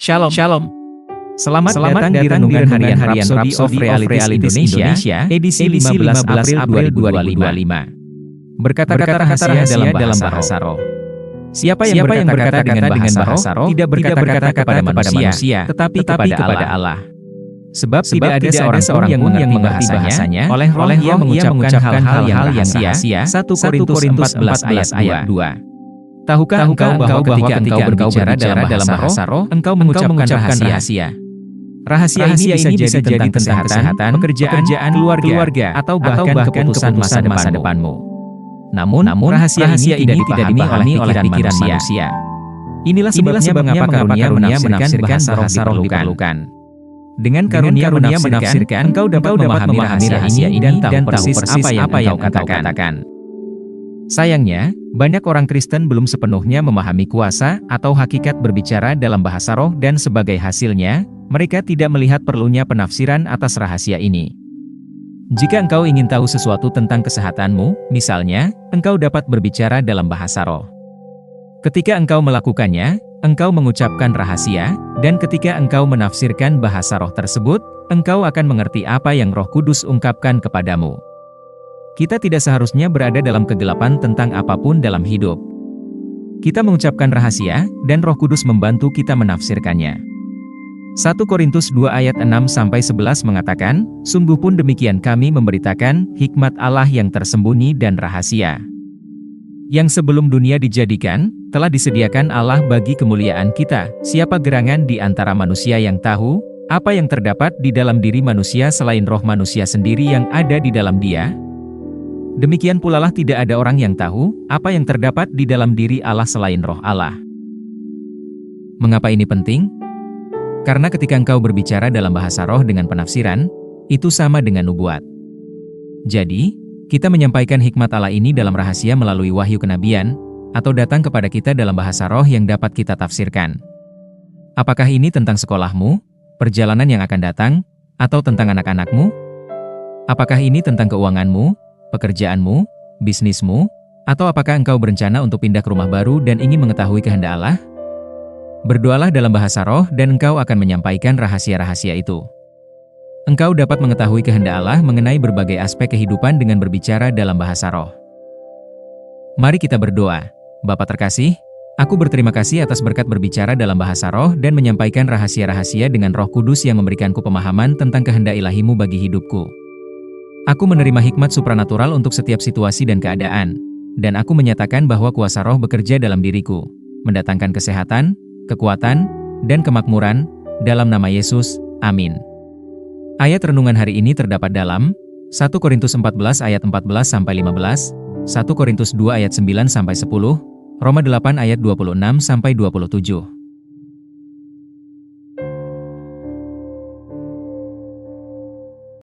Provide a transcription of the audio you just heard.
Shalom, Shalom. Selamat datang di Renungan Harian Rhapsody of Realities Indonesia, edisi 15 April 2025. Berkata-kata rahasia dalam bahasa roh. Siapa yang berkata dengan bahasa roh, tidak berkata kepada manusia, tetapi kepada Allah. Sebab tidak ada seorang yang mengerti bahasanya, oleh roh ia mengucapkan hal-hal yang rahasia. 1 Korintus 14 ayat 2. Tahukah engkau bahwa ketika engkau berbicara dalam bahasa roh, engkau mengucapkan rahasia? Rahasia ini bisa jadi tentang kesehatan, pekerjaan, keluarga, atau bahkan keputusan masa depanmu. Namun rahasia ini tidak dipahami oleh pikiran manusia. Inilah sebabnya mengapa karunia menafsirkan bahasa roh diperlukan. Dengan karunia menafsirkan, engkau dapat memahami rahasia ini dan tahu persis apa yang engkau katakan. Sayangnya, banyak orang Kristen belum sepenuhnya memahami kuasa atau hakikat berbicara dalam bahasa roh dan sebagai hasilnya, mereka tidak melihat perlunya penafsiran atas rahasia ini. Jika engkau ingin tahu sesuatu tentang kesehatanmu, misalnya, engkau dapat berbicara dalam bahasa roh. Ketika engkau melakukannya, engkau mengucapkan rahasia, dan ketika engkau menafsirkan bahasa roh tersebut, engkau akan mengerti apa yang Roh Kudus ungkapkan kepadamu. Kita tidak seharusnya berada dalam kegelapan tentang apapun dalam hidup. Kita mengucapkan rahasia, dan Roh Kudus membantu kita menafsirkannya. 1 Korintus 2 ayat 6-11 mengatakan, "Sungguh pun demikian kami memberitakan hikmat Allah yang tersembunyi dan rahasia, yang sebelum dunia dijadikan, telah disediakan Allah bagi kemuliaan kita. Siapa gerangan di antara manusia yang tahu, apa yang terdapat di dalam diri manusia selain roh manusia sendiri yang ada di dalam dia? Demikian pula lah tidak ada orang yang tahu, apa yang terdapat di dalam diri Allah selain roh Allah." Mengapa ini penting? Karena ketika engkau berbicara dalam bahasa roh dengan penafsiran, itu sama dengan nubuat. Jadi, kita menyampaikan hikmat Allah ini dalam rahasia melalui wahyu kenabian, atau datang kepada kita dalam bahasa roh yang dapat kita tafsirkan. Apakah ini tentang sekolahmu, perjalanan yang akan datang, atau tentang anak-anakmu? Apakah ini tentang keuanganmu, pekerjaanmu, bisnismu, atau apakah engkau berencana untuk pindah ke rumah baru dan ingin mengetahui kehendak Allah? Berdoalah dalam bahasa roh dan engkau akan menyampaikan rahasia-rahasia itu. Engkau dapat mengetahui kehendak Allah mengenai berbagai aspek kehidupan dengan berbicara dalam bahasa roh. Mari kita berdoa. Bapa terkasih, aku berterima kasih atas berkat berbicara dalam bahasa roh dan menyampaikan rahasia-rahasia dengan Roh Kudus yang memberikanku pemahaman tentang kehendak ilahi-Mu bagi hidupku. Aku menerima hikmat supranatural untuk setiap situasi dan keadaan, dan aku menyatakan bahwa kuasa roh bekerja dalam diriku, mendatangkan kesehatan, kekuatan, dan kemakmuran, dalam nama Yesus, amin. Ayat renungan hari ini terdapat dalam 1 Korintus 14 ayat 14-15, 1 Korintus 2 ayat 9-10, Roma 8 ayat 26-27.